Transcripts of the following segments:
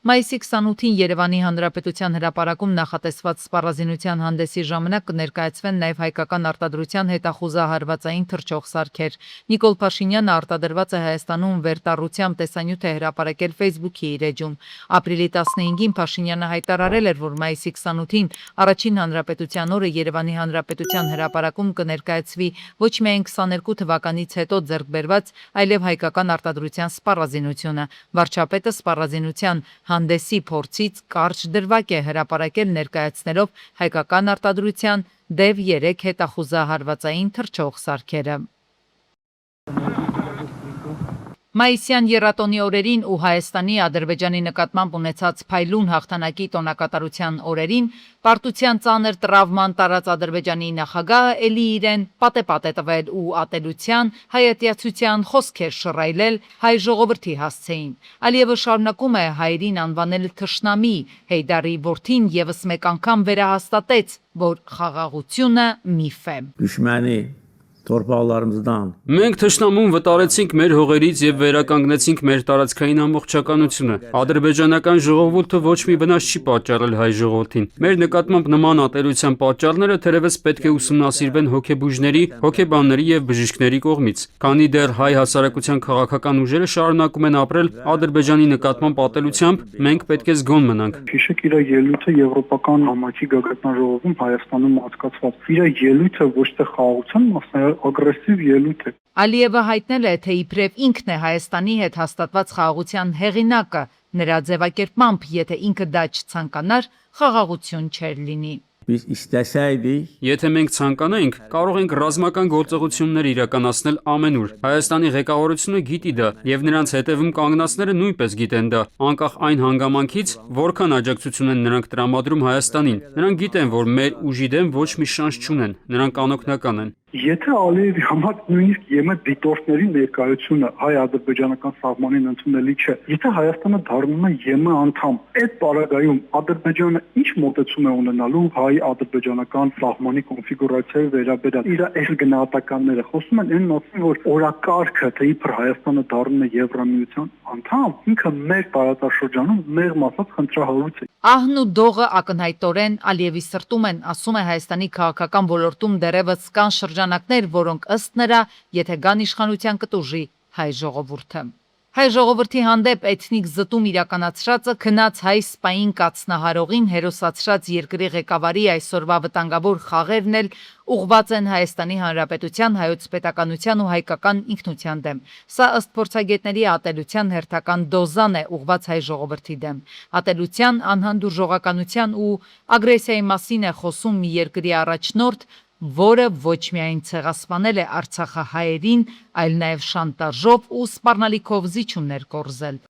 Մայիսի 28-ին Երևանի Հանրապետության հրապարակում նախատեսված սպառազինության հանդեսի ժամանակ կներկայացվեն նաև հայկական արտադրության հետախուզահարվածային թռչող սարքեր։ Նիկոլ Փաշինյանը արտադրված է Հայաստանում վերտառությամբ տեսանյութ է հրապարակել Facebook-ի իր էջում։ Ապրիլի 15-ին Փաշինյանը հայտարարել էր, որ մայիսի 28-ին Առաջին Հանրապետության օրը Երևանի Հանրապետության հրապարակում կներկայացվի ոչ միայն 22 թվականից հետո ձեռք բերված, այլև հայկական արտադրության սպառազինությունը։ Վարչապետը սպառազինության հանդեսի փորձից կարճ դրվագ է հրապարակել ներկայացնելով հայկական արտադրության DEV 3 հետախուզահարվածային թռչող սարքերը։ Մայիսյան եռատոնի օրերին ու Հայաստանի Ադրբեջանի նկատմամբ ունեցած փայլուն հաղթանակի տոնակատարության օրերին պարտության ծանր տրավման տարած Ադրբեջանի նախագահը էլի իրեն պատեպատ է տվել ու ատելության, հայատյացության խոսքեր շռայլել հայ ժողովրդի հասցեին։ Ալիևը շարունակում է հայերին անվանել թշնամի, Հեյդարի որդին ևս մեկ անգամ վերահաստատեց, որ խաղաղությունը միֆ է։ Մենք թշնամուն վտարեցինք մեր հողերից եւ վերականգնեցինք մեր տարածքային ամբողջականությունը։ Ադրբեջանական ժողովուրդը ոչ մի վնաս չի պատճառել հայ ժողովրդին։ Մեր նկատմամբ նման ատելության պատճառները թերևս պետք է ուսումնասիրվեն հոգեբույժների, հոգեբանների եւ բժիշկների կողմից։ Քանի դեռ հայ հասարակության քաղաքական ուժերը շարունակում են ապրել Ադրբեջանի նկատմամբ ատելությամբ, մենք պետք է զգոն մնանք։ Հիշեք իր ելույթը Եվրոպական համայնքի գագաթնաժողովում Հայաստանում անցկացված։ Իր ելույթը ոչ թե խաղաղության մասն է, ագրեսիվ ելույթ է։ Ալիևը հայտնել է, թե իբրև ինքն է Հայաստանի հետ հաստատված խաղաղության հեղինակը, նրա ձևակերպմամբ, եթե ինքը դա չցանկանար, խաղաղություն չէր լինի։ Եթե մենք ցանկանայինք, կարող ենք ռազմական գործողություններ իրականացնել ամենուր։ Հայաստանի ղեկավարությունը գիտի դա, եւ նրանց հետևում կանգնածները նույնպես գիտեն դա, անկախ այն հանգամանքից, որքան աջակցություն են նրանք տրամադրում Հայաստանին։ Նրանք գիտեն, որ մեր ուժի դեմ ոչ մի շանս չունեն, նրանք անօգնական են։ Եթե Ալիևի համար նույնիսկ ԵՄ դիտորդների ներկայությունը հայ-ադրբեջանական սահմանին ընդունելի չէ, եթե Հայաստանը դառնում է ԵՄ անդամ, այդ պարագայում Ադրբեջանը ինչ մոտեցում է ունենալու հայ-ադրբեջանական սահմանի կոնֆիգուրացիայի վերաբերյալ։ Իր այս գնահատականները խոսում են այն մասին, որ օրակարգը, թե իբր Հայաստանը դառնում է Եվրամիության անդամ, ինքը մեր տարածաշրջանում մեղմ ասած խնդրահարույց է։ Ահն ու դողը ակնհայտորեն Ալիևի սրտում են, ասում է Հայաստանի քաղաքական ոլորտում դեռևս կան շրջանակներ, որոնք ըստ նրա, եթե գան իշխանության կտուժի հայ ժողովուրդը։ Հայ ժողովրդի հանդեպ էթնիկ զտում իրականացրածը քնած հայ սպային կացնահարողին հերոսացրած երկրի ղեկավարի այսօրվա վտանգավոր խաղերն էլ ուղղված են Հայաստանի Հանրապետության, հայոց պետականության ու հայկական ինքնության դեմ։ Սա ըստ փորձագետների ատելության հերթական դոզան է ուղղված հայ ժողովրդի դեմ։ Ատելության, անհանդուրժողականության ու ագրեսիայի մասին է խոսում մի երկրի առաջնորդ, որը ոչ միայն ցեղասպանել է արցախահայերին, այլ նաև շանտաժով ու սպառնալիքով զիջումներ կորզել։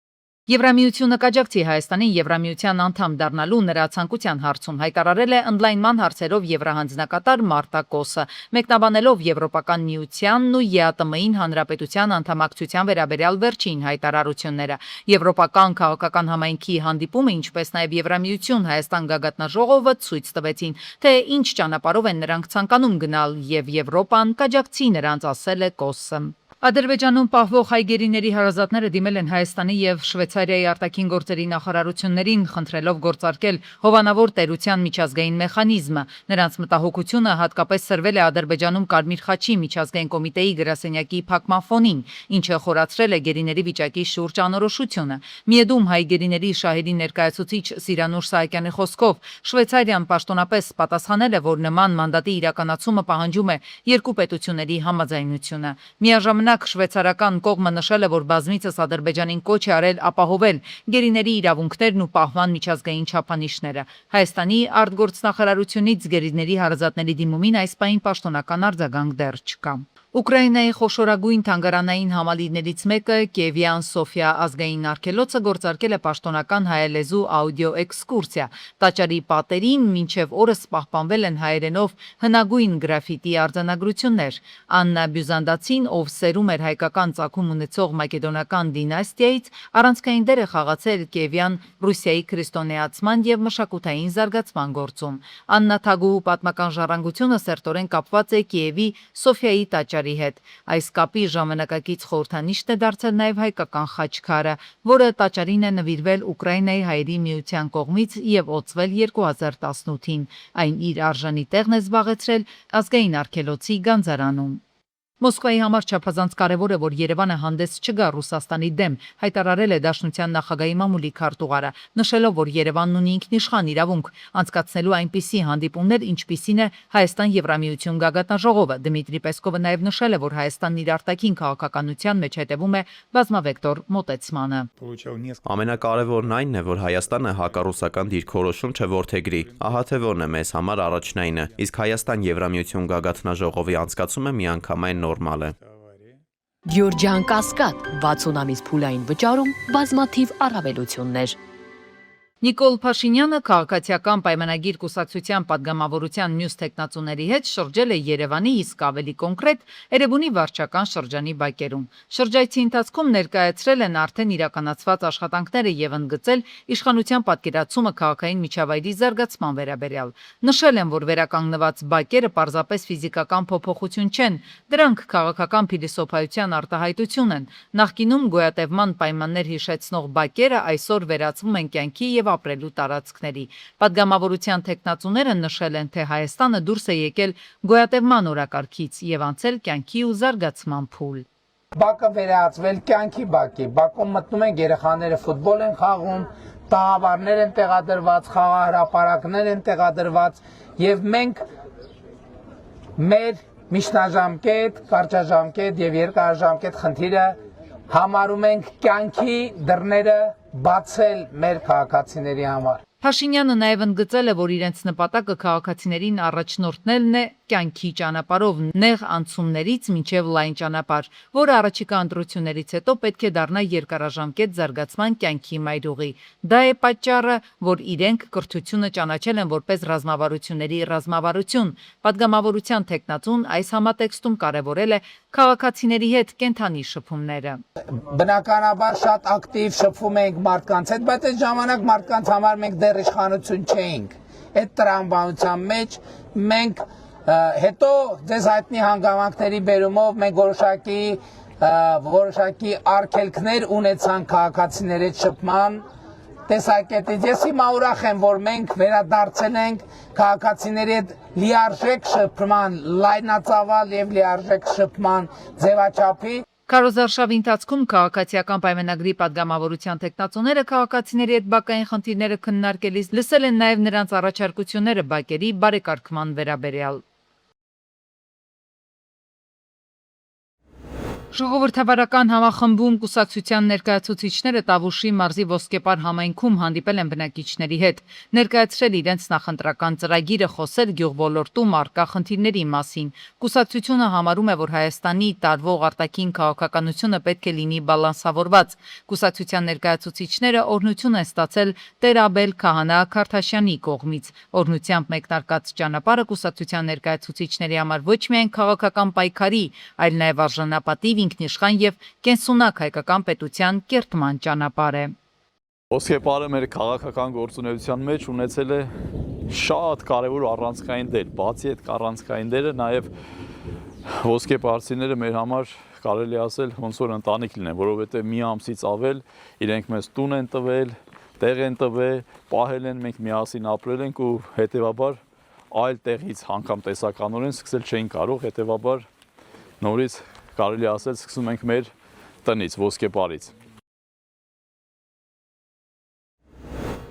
Եվրամիությունը կաջակցի Հայաստանին Եվրամիության անդամ դառնալու նրա ցանկության հարցում, հայտարարել է ընդլայնման հարցերով Եվրահանձնակատար Մարտա Կոսը, մեկնաբանելով Եվրոպական միությանն ու ԵԱՏՄ-ին հանրապետության անդամակցության վերաբերյալ վերջին հայտարարությունները։ Եվրոպական քաղաքական համայնքի հանդիպումը, ինչպես նաև Եվրամիություն Հայաստան գագաթնաժողովը ցույց տվեցին, թե ինչ ճանապարհով են նրանք ցանկանում գնալ, եւ Եվրոպան կաջակցի նրանց, ասել է Կոսը։ Ադրբեջանում պահվող հայ գերիների հարազատները դիմել են Հայաստանի եւ Շվեյցարիայի արտաքին գործերի նախարարություններին, խնդրելով գործարկել հովանավոր տերության միջազգային մեխանիզմը։ Նրանց մտահոգությունը հատկապես սրվել է Ադրբեջանում Կարմիր խաչի միջազգային կոմիտեի գրասենյակի փակման ֆոնին, ինչը խորացրել է գերիների վիճակի շուրջ անորոշությունը։ Միեդում հայ գերիների շահերի ներկայացուցիչ Սիրանուշ Սահակյանի խոսքով Շվեյցարիան պաշտոնապես պատասխանել է, որ նման մանդատի իրականացումը պահանջում է երկու պետությունների համաձայնությունը։ Միաժամանակ շվեյցարական կողմը նշել է, որ բազմիցս Ադրբեջանին կոչ է արել ապահովել գերիների իրավունքներն ու պահման միջազգային չափանիշները։ Հայաստանի արտգործնախարարությունից գերիների հարազատների դիմումին այս պահին պաշտոնական արձագանք դեռ չկա։ Ուկրաինայի խոշորագույն թանգարանային համալիրներից մեկը Կիևյան Սոֆիա ազգային արգելոցը գործարկել է պաշտոնական հայալեզու աուդիո էքսկուրսիա։ Տաճարի պատերին մինչև օրս պահպանվել են հայերենով հնագույն գրաֆիտի արձանագրություններ։ Աննա Բյուզանդացին, ով սերում էր հայկական ծագում ունեցող մակեդոնական դինաստիայից, առանցքային դեր է խաղացել Կիևյան Ռուսիայի քրիստոնեացման եւ մշակութային զարգացման գործում։ Աննա Թագուհու պատմական ժառանգությունը սերտորեն կապված է Կիևի Սոֆիայի տաճարի պատճառի հետ։ Այս կապի ժամանակակից խորհրդանիշն է դարձել նաև հայկական խաչքարը, որը տաճարին է նվիրվել Ուկրաինայի հայերի միության կողմից եւ օծվել 2018-ին։ Այն իր արժանի տեղն է զբաղեցրել ազգային արգելոցի գանձարանում։ Մոսկվայի համար չափազանց կարևոր է, որ Երևանը հանդես չգա Ռուսաստանի դեմ, հայտարարել է Դաշնության նախագահի մամուլի քարտուղարը, նշելով, որ Երևանն ունի ինքնիշխան իրավունք անցկացնելու այնպիսի հանդիպումներ, ինչպիսին է Հայաստան-Եվրամիություն գագաթնաժողովը։ Դմիտրի Պեսկովը նաև նշել է, որ Հայաստանն իր արտաքին քաղաքականության մեջ հետևում է բազմավեկտոր մոտեցմանը։ Ամենակարևորն այն է, որ Հայաստանը հակառուսական դիրքորոշում չորդեգրի, ահա թե որն է մեզ համար առաջնայինը, իսկ Հայաստան-Եվրամիություն գագաթնաժողովի անցկացումը միանգամայն նորմալ է։ Գյորջյան Կասկադ 60 ամիս փուլային վճարում բազմաթիվ առավելություններ։ Նիկոլ Փաշինյանը քաղաքացիական պայմանագիր կուսակցության падգամավորության մյուս տեխնացուների հետ շրջել է Երևանի, իսկ ավելի կոնկրետ Էրեբունի վարչական շրջանի բակերում։ Շրջայցի ընթացքում ներկայացրել են արդեն իրականացված աշխատանքները եւ ընդգծել իշխանության պատկերացումը քաղաքային միջավայրի զարգացման վերաբերյալ։ Նշել են, որ վերականգնված բակերը պարզապես ֆիզիկական փոփոխություն չեն, դրանք քաղաքական փիլիսոփայության արտահայտություն են։ Նախկինում գոյատևման պայմաններ հիշեցնող բակերը այսօր վերածվում են կյանքի եւ ապրելու տարածքների։ Պատգամավորության տեխնացուները նշել են, թե Հայաստանը դուրս է եկել գոյատևման օրակարգից եւ անցել կյանքի ու զարգացման փուլ։ Բակը վերածվել կյանքի բակի։ Բակում մտնում են երեխաները ֆուտբոլ են խաղում, տաղավարներ են տեղադրված, խաղահրապարակներ են տեղադրված եւ մենք մեր միջնաժամկետ, կարճաժամկետ եւ երկարաժամկետ խնդիրը համարում ենք կյանքի դռները բացել մեր քաղաքացիների համար։ Փաշինյանը նաև ընդգծել է, որ իրենց նպատակը քաղաքացիներին առաջնորդնելն է կյանքի ճանապարհով նեղ անցումներից մինչև լայն ճանապարհ, որը առաջիկա ընտրություններից հետո պետք է դառնա երկարաժամկետ զարգացման կյանքի մայրուղի։ Դա է պատճառը, որ իրենք կրթությունը ճանաչել են որպես ռազմավարությունների ռազմավարություն։ Պատգամավորության տեխնացուն այս համատեքստում կարևորել է քաղաքացիների հետ կենթանի շփումները։ Բնականաբար շատ ակտիվ շփվում ենք մարդկանց հետ, բայց այդ ժամանակ մարդկանց համար մենք դեռ իշխանություն չէինք։ Այդ տրամաբանության մեջ մենք հետո ձեզ հայտնի հանգամանքների բերումով մենք որոշակի արգելքներ ունեցանք քաղաքացիների հետ շփման տեսակետից։ Ես հիմա ուրախ եմ, որ մենք վերադարձել ենք քաղաքացիների հետ լիարժեք շփման, լայնածավալ եւ լիարժեք շփման ձևաչափի։ Քարոզարշավի ընթացքում քաղաքացիական պայմանագրի падգամավորության տեխնացուները քաղաքացիների հետ բակային խնդիրները քննարկելիս լսել են նաև նրանց առաջարկությունները բակերի բարեկարգման վերաբերյալ։ Ժողովրդավարական համախմբում կուսակցության ներկայացուցիչները Տավուշի մարզի Ոսկեպար համայնքում հանդիպել են բնակիչների հետ, ներկայացրել իրենց նախընտրական ծրագիրը, խոսել գյուղոլորտում առկա խնդիրների մասին։ Կուսակցությունը համարում է, որ Հայաստանի տարվող արտաքին քաղաքականությունը պետք է լինի բալանսավորված։ Կուսակցության ներկայացուցիչները օրհնություն են ստացել Տեր-Աբել Քահանա Քարթաշյանի կողմից։ Օրհնությամբ մեկնարկած ճանապարհը կուսակցության ներկայացուցիչների համար ոչ միայն քաղաքական պայքարի, այլ նաև արժանապատիվ ինքնիշխան եւ կենսունակ հայկական պետության կերտման ճանապարհ է։ Ոսկեպարը մեր քաղաքական գործունեության մեջ ունեցել է շատ կարևոր առանցքային դեր, բացի այդ առանցքային դերը նաև ոսկեպարցիները մեր համար կարելի ասել ոնց որ ընտանիք լինեն, որովհետեւ մի ամսից ավել իրենք մեզ տուն են տվել, տեղ են տվել, պահել են, մենք միասին ապրել ենք ու հետեւաբար այլ տեղից անգամ տեսականորեն սկսել չէին կարող, հետեւաբար նորից կարելի ասել սկսում ենք մեր տնից, Ոսկեպարից։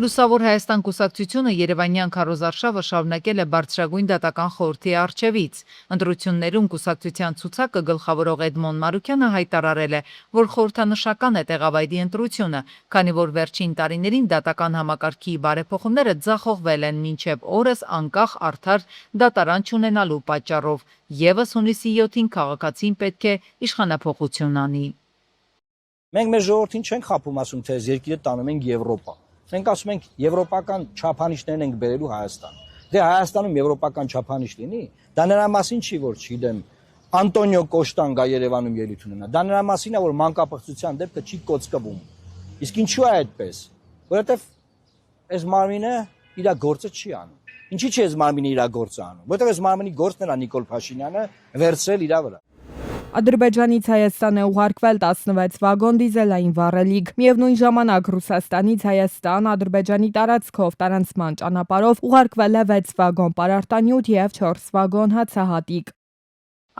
Լուսավոր Հայաստան կուսակցությունը Երևանյան քարոզարշավը շարունակել է բարձրագույն դատական խորհրդի առջևից։ Ընտրություններում կուսակցության ցուցակը գլխավորող Էդմոն Մարուկյանը հայտարարել է, որ խորհրդանշական է տեղավայրի ընտրությունը, քանի որ վերջին տարիներին դատական համակարգի բարեփոխումները ձախողվել են մինչև օրս անկախ արդար դատարան չունենալու պատճառով։ Եվս հունիսի 7-ին քաղաքացին պետք է իշխանափոխություն անի։ Մենք մեր ժողովրդին չենք խաբում, ասում թե երկիրը տանում ենք Եվրոպա։ Մենք ասում ենք եվրոպական չափանիշներն ենք բերելու Հայաստան։ Դե Հայաստանում եվրոպական չափանիշ լինի, դա նրա մասին չի, որ չգիտեմ, Անտոնիո Կոշտան գա Երևանում ելույթ ունենա։ Դա նրա մասին է, որ մանկապղծության դեպքը չի կոծկվում։ Իսկ ինչու է այդպես։ Որովհետև այս մարմինը իր գործը չի անում։ Ինչի՞ չի այս մարմինը իր գործը անում։ Որովհետև այս մարմինի գործն է Նիկոլ Փաշինյանը վերցրել իր վրա։ Ադրբեջանից Հայաստան է ուղարկվել 16 վագոն դիզելային վառելիք։ Միևնույն ժամանակ Ռուսաստանից Հայաստան Ադրբեջանի տարածքով տարանցման ճանապարհով ուղարկվել է 6 վագոն պարարտանյութ և 4 վագոն հացահատիկ։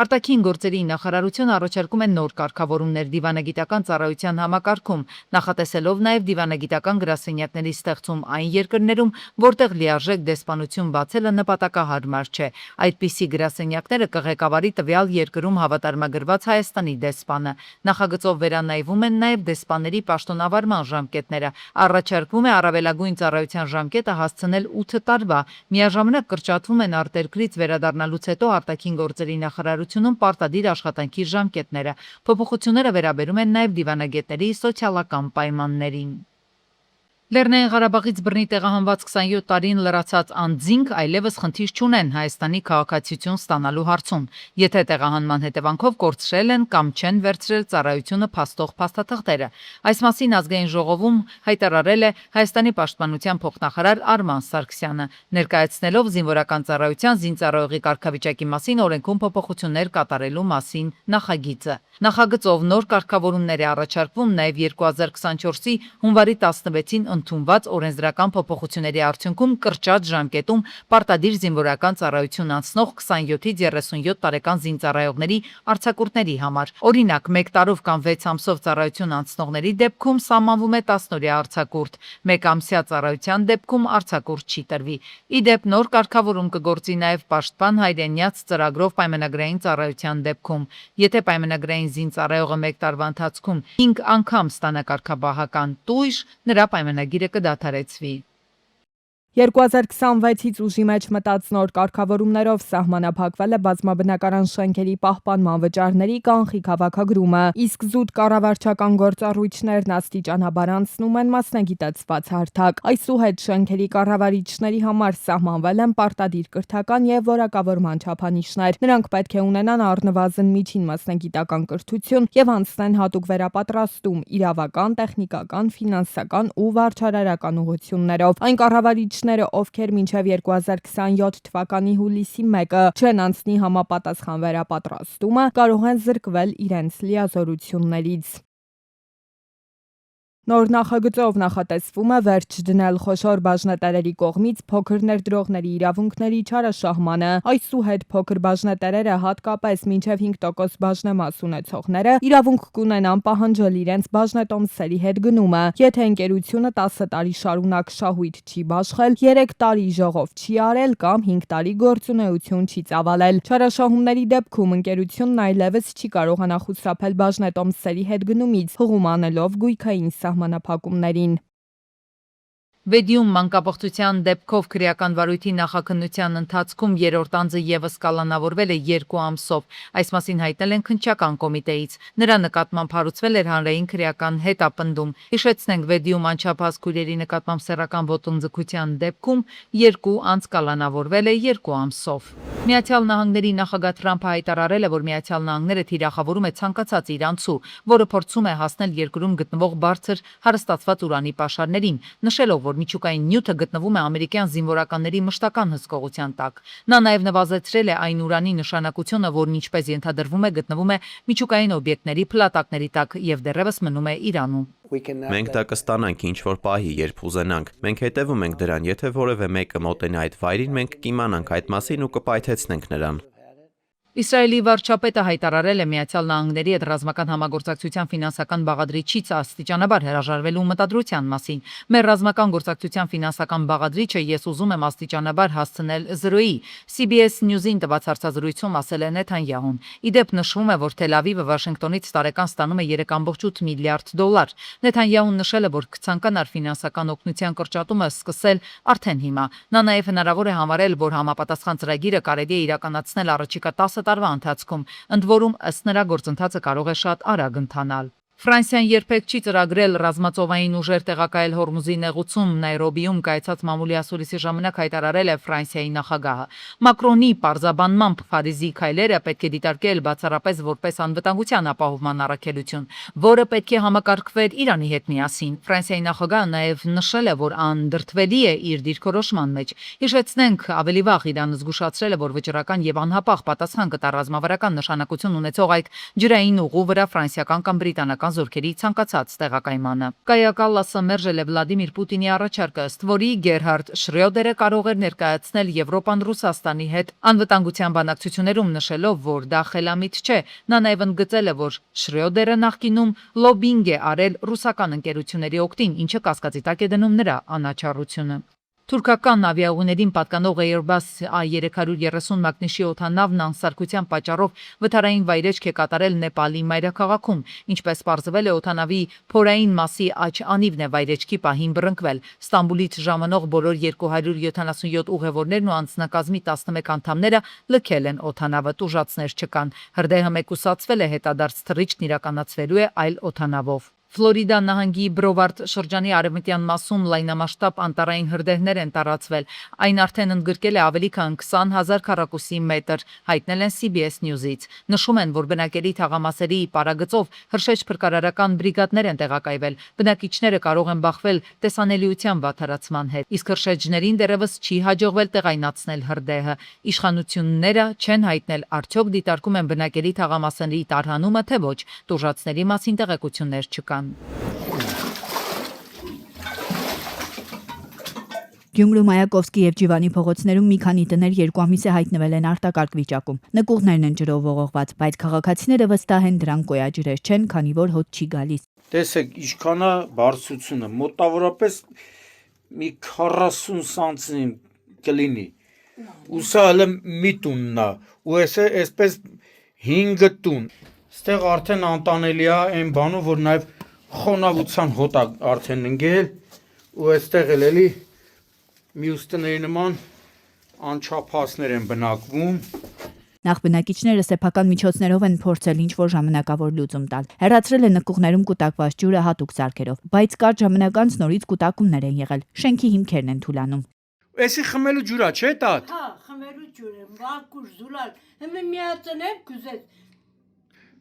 Արտաքին գործերի նախարարությունը առաջարկում է նոր կարգավորումներ դիվանագիտական ծառայության համակարգում, նախատեսելով նաև դիվանագիտական գրասենյակների ստեղծում այն երկրներում, որտեղ լիարժեք դեսպանություն բացելը նպատակահարմար չէ։ Այդպիսի գրասենյակները կղեկավարի տվյալ երկրում հավատարմագրված Հայաստանի դեսպանը։ Նախագծով վերանայվում են նաև դեսպանների պաշտոնավարման ժամկետները։ Առաջարկվում է առավելագույն ծառայության ժամկետը հասցնել 8 տարվա։ Միաժամանակ կրճատվում են արտերկրից վերադառնալուց հետո արտաքին գործերի նախարարությունում պարտադիր աշխատանքի ժամկետները։ Փոփոխությունները վերաբերում են նաև դիվանագետների սոցիալական պայմաններին։ Լեռնային Ղարաբաղից բռնի տեղահանված 27 տարին լրացած անձինք այլևս խնդիր չունեն Հայաստանի քաղաքացիություն ստանալու հարցում, եթե տեղահանման հետևանքով կորցրել են կամ չեն վերցրել ծառայությունը փաստող փաստաթղթերը։ Այս մասին ազգային ժողովում հայտարարել է Հայաստանի պաշտպանության փոխնախարար Արման Սարգսյանը, ներկայացնելով զինվորական ծառայության զինծառայողի կարգավիճակի մասին օրենքում փոփոխություններ կատարելու մասին նախագիծը։ Նախագծով նոր կարգավորումներ է առաջարկվում նաև 2024-ի հունվարի 16-ին ընդունված օրենսդրական փոփոխությունների արդյունքում կրճատ ժամկետում պարտադիր զինվորական ծառայություն անցնող 27-ից 37 տարեկան զինծառայողների արձակուրդների համար։ Օրինակ, 1 տարով կամ 6 ամսով ծառայություն անցնողների դեպքում սահմանվում է 10 օրյա արձակուրդ, 1 ամսյա ծառայության դեպքում արձակուրդ չի տրվի։ Ի դեպ, նոր կարգավորում կգործի նաև պաշտպան հայրենյաց ծրագրով պայմանագրային ծառայության դեպքում։ Եթե պայմանագրային զինծառայողը 1 տարվա ընթացքում 5 անգամ ստանա կարգապահական տույժ, նրա պայմանագիրը կդադարեցվի։ 2026-ից ուժի մեջ մտած նոր կարգավորումներով սահմանափակվել է բազմաբնակարան շենքերի պահպանման վճարների կանխիկ հավաքագրումը, իսկ զուտ կառավարչական գործառույթներն աստիճանաբար անցնում են մասնագիտացված հարթակ։ Այսուհետ շենքերի կառավարիչների համար սահմանվել են պարտադիր կրթական և որակավորման չափանիշներ։ Նրանք պետք է ունենան առնվազն միջին մասնագիտական կրթություն և անցնեն հատուկ վերապատրաստում իրավական, տեխնիկական, ֆինանսական ու վարչարարական ուղղություններով։ Այն կառավարիչները, ովքեր մինչև 2027 թվականի հուլիսի 1-ը չեն անցնի համապատասխան վերապատրաստումը, կարող են զրկվել իրենց լիազորություններից։ Նոր նախագծով նախատեսվում է վերջ դնել խոշոր բաժնետերերի կողմից փոքր ներդրողների իրավունքների չարաշահմանը։ Այսուհետ փոքր բաժնետերերը, հատկապես մինչև 5% բաժնեմաս ունեցողները, իրավունք կունենան պահանջել իրենց բաժնետոմսերի հետ գնումը, եթե ընկերությունը 10 տարի շարունակ շահույթ չի բաշխել, 3 տարի ժողով չի արել կամ 5 տարի գործունեություն չի ծավալել։ Չարաշահումների դեպքում ընկերությունն այլևս չի կարողանա խուսափել բաժնետոմսերի հետ գնումից, հղում անելով գույքային սահմանափակումներին։ Վեդիում մանկապղծության դեպքով քրեական վարույթի նախաքննության ընթացքում երրորդ անձը ևս կալանավորվել է 2 ամսով։ Այս մասին հայտնել են քննչական կոմիտեից։ Նրա նկատմամբ հարուցվել էր հանրային քրեական հետապնդում։ Հիշեցնենք, Վեդիում անչափահաս քույրերի նկատմամբ սեռական ոտնձգության դեպքում 2 անձ կալանավորվել է 2 ամսով։ Միացյալ Նահանգների նախագահ Թրամփը հայտարարել է, որ Միացյալ Նահանգները թիրախավորում է ցանկացած իրանցու, որը փորձում է հասնել երկրում գտնվող բարձր հարստացված ուրանի պաշարներին, նշելով, որ միջուկային նյութը գտնվում է ամերիկյան զինվորականների մշտական հսկողության տակ։ Նա նաև նվազեցրել է այն ուրանի նշանակությունը, որն ինչպես ենթադրվում է գտնվում է միջուկային օբյեկտների փլատակների տակ եւ դեռևս մնում է Իրանում։ Մենք դա կստանանք ինչ-որ պահի, երբ ուզենանք։ Մենք հետևում ենք դրան, եթե որևէ մեկը մոտենա այդ վայրին, մենք կիմանանք այդ մասին ու կպայթեցնենք նրան։ Իսրայելի վարչապետը հայտարարել է Միացյալ Նահանգների հետ ռազմական համագործակցության ֆինանսական բաղադրիչից աստիճանաբար հրաժարվելու մտադրության մասին։ Մեր ռազմական գործակցության ֆինանսական բաղադրիչը ես ուզում եմ աստիճանաբար հասցնել 0-ի, CBS News-ին տված հարցազրույցում ասել է Նեթանյահուն։ Ի դեպ նշվում է, որ Թել Ավիվը Վաշինգտոնից տարեկան ստանում է 3.8 միլիարդ դոլար։ Նեթանյահուն նշել է, որ կցանկանար ֆինանսական օգնության կրճատումը սկսել արդեն հիմա։ Նա նաև հնարավոր է համարել, որ համապատասխան ծրագիրը կարելի է իրականացնել առաջիկա 10 տարվա ընթացքում, ընդ որում ըստ նրա գործընթացը կարող է շատ արագ ընթանալ։ Ֆրանսիան երբեք չի ծրագրել ռազմածովային ուժեր տեղակայել Հորմուզի նեղուցում, Նայրոբիում կայացած մամուլի ասուլիսի ժամանակ հայտարարել է Ֆրանսիայի նախագահը։ Մակրոնի պարզաբանմամբ Փարիզի քայլերը պետք է դիտարկել բացառապես որպես անվտանգության ապահովման առաքելություն, որը պետք է համակարգվեր Իրանի հետ միասին։ Ֆրանսիայի նախագահը նաև նշել է, որ անդրդվելի է իր դիրքորոշման մեջ։ Հիշեցնենք, ավելի վաղ Իրանը զգուշացրել է, որ վճռական եւ անհապաղ պատասխան կտա ռազմավարական նշանակություն ունեցող այդ ջրային ուղու վրա ֆրանսիական կամ բրիտանական զորքերի ցանկացած տեղակայմանը։ Կայա Կալլասը մերժել է Վլադիմիր Պուտինի առաջարկը, ըստ որի Գերհարդ Շրյոդերը կարող էր ներկայացնել Եվրոպան Ռուսաստանի հետ անվտանգության բանակցություններում, նշելով, որ դա խելամիտ չէ։ Նա նաև ընդգծել է, որ Շրյոդերը նախկինում լոբինգ է արել ռուսական ընկերությունների օգտին, ինչը կասկածի տակ է դնում նրա անաչառությունը։ Թուրքական ավիաուղիներին պատկանող Airbus A330 մագնիշի օդանավն անսարքության պատճառով վթարային վայրեջք է կատարել Նեպալի մայրաքաղաքում, ինչպես պարզվել է օդանավի փորային մասի աջ անիվն է վայրեջքի պահին բռնկվել։ Ստամբուլից ժամանող բոլոր 277 ուղևորներն ու անձնակազմի 11 անդամները լքել են օդանավը, տուժածներ չկան։ Հրդեհը մեկուսացվել է, հետադարձ թռիչքն իրականացվելու է այլ օդանավով։ Ֆլորիդա նահանգի Բրովարդ շրջանի արևմտյան մասում լայնամասշտաբ անտառային հրդեհներ են տարածվել։ Այն արդեն ընդգրկել է ավելի քան 20,000 քառակուսի մետր, հայտնել են CBS News-ից։ Նշում են, որ բնակելի թաղամասերի պարագծով հրշեջ փրկարարական բրիգադներ են տեղակայվել։ Բնակիչները կարող են բախվել տեսանելիության վատթարացման հետ, իսկ հրշեջներին դեռևս չի հաջողվել տեղայնացնել հրդեհը։ Իշխանությունները չեն հայտնել, արդյոք դիտարկում են բնակելի թաղամասերի տարհանումը, թե ոչ։ Տուժածների մասին տեղեկություններ չկան։ Գյումրու Մայակովսկի եւ Ջիվանի փողոցներում մի քանի տներ 2 ամիս է հայտնվել են արտակարգ վիճակում։ Նկուղներն են ջրով ողողված, բայց քաղաքացիները վստահ են դրանք կոյաջրեր չեն, քանի որ հոտ չի գալիս։ Տեսեք, ինչքանա բարձրությունը, մոտավորապես մի 40 սանտիմ կլինի։ Ու սա հələ մի տունն է, ու այսպես 5 տուն։ Ստեղ արդեն անտանելի է այն բանով, որ նաև խոնավության հոտ է արդեն ընկել, ու այստեղ էլի մյուս տների նման անչափահասներ են բնակվում։ Նախ բնակիչները սեփական միջոցներով են փորձել ինչ-որ ժամանակավոր լուծում տալ։ Հեռացրել են նկուղներում կուտակված ջուրը հատուկ սարքերով, բայց կարճ ժամանակ անց նորից կուտակումներ են եղել։ Շենքի հիմքերն են թուլանում։ Էսի խմելու ջուրա չէ՞ տատ։ Հա, խմելու ջուր է, վակուր զուլալ։ Հիմա միացնեմ կուզես։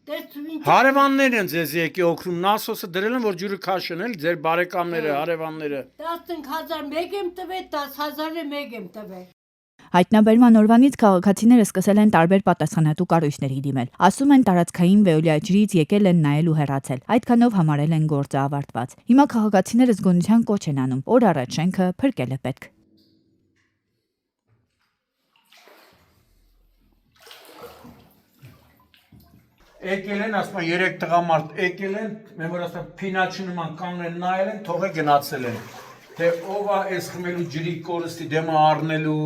Հարևաններ են ձեզ եկի օգնում, նասոսը դրել են, որ ջուրը քաշեն, ձեր բարեկամները, հարևանները։ 15,000 մեկ եմ տվել, 10,000-ը մեկ եմ տվել։ Հայտնաբերման օրվանից քաղաքացիները սկսել են տարբեր պատասխանատու կառույցների դիմել։ Ասում են տարածքային վեոլյաջրից եկել են նայել ու հեռացել։ Այդքանով համարել են գործը ավարտված։ Հիմա քաղաքացիները զգոնության կոչ են անում։ Օր առաջ շենքը փրկել է պետք։ Եկել են, ասում են 3 տղամարդ եկել են, մենք որ ասում փինաչի նման կանգնել են, նայել են, թողը գնացել են։ Թե ով է այս խմելու ջրի կորստի դեմը առնելու,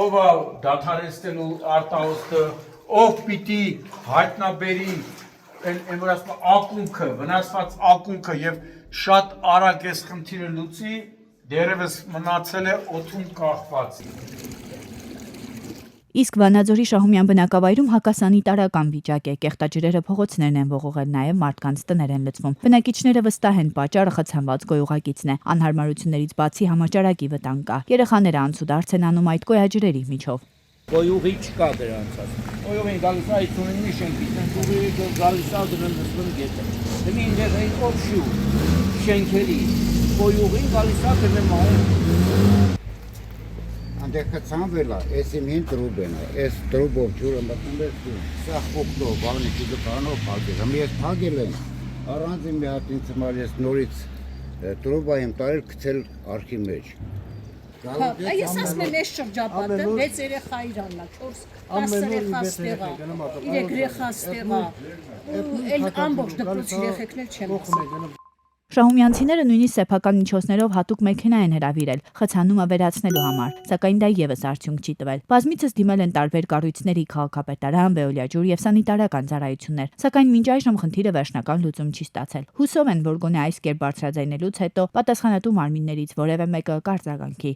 ով է դադարեցնելու արտահոսքը, ով պիտի հայտնաբերի այն որ ասում ակունքը, վնասված ակունքը եւ շատ արագ այս խնդիրը լուծի, դերևս մնացել է օդում կախված։ Իսկ Վանաձորի Շահումյան բնակավայրում հակասանիտարական վիճակ է, կեղտաջրերը փողոցներն են ողողել, նաև մարդկանց տներ են լցվում։ Բնակիչները վստահ են, պատճառը խցանված գոյողակիցն է, անհարմարություններից բացի համաճարակի վտանգ կա։ Երեխաները անցուդարձ են անում այդ գոյաջրերի միջով։ Գոյուղի չկա դրանցած։ Գոյուղին գալիս է 55 շենքից, դուրի գալիս է դրան նստում գետը։ Դեմի ինձ այն օփշու շենքերի գոյուղին գալիս է դեմ Անդեքը ցանվելա, էսի մին տրուբեն է, էս տրուբով ջուրը մտնում է դու, սա խոքտով, բանիկի դկանով փակել, համ ես փակել եմ, առանց իմ մի հատ ինձ համար ես նորից տրուբա եմ տարել գցել արխի մեջ։ Ես ասում եմ այս շրջապատը 6 երեխա իրաննա, 4 երեխա ստեղա, 3 երեխա ստեղա, էլ ամբողջ դպրոց երեխեքներ չեմ ասում։ Շահումյանցիները նույնիսկ սեփական միջոցներով հատուկ մեքենա են հրավիրել խցանումը վերացնելու համար, սակայն դա եւս արդյունք չի տվել։ Բազմիցս դիմել են տարբեր կառույցների, քաղաքապետարան, վեոլյաջուր եւ սանիտարական ծառայություններ, սակայն մինչ այժմ խնդիրը վերջնական լուծում չի ստացել։ Հուսով են, որ գոնե այս կերպ բարձրաձայնելուց հետո պատասխանատու մարմիններից որևէ մեկը կարձագանքի։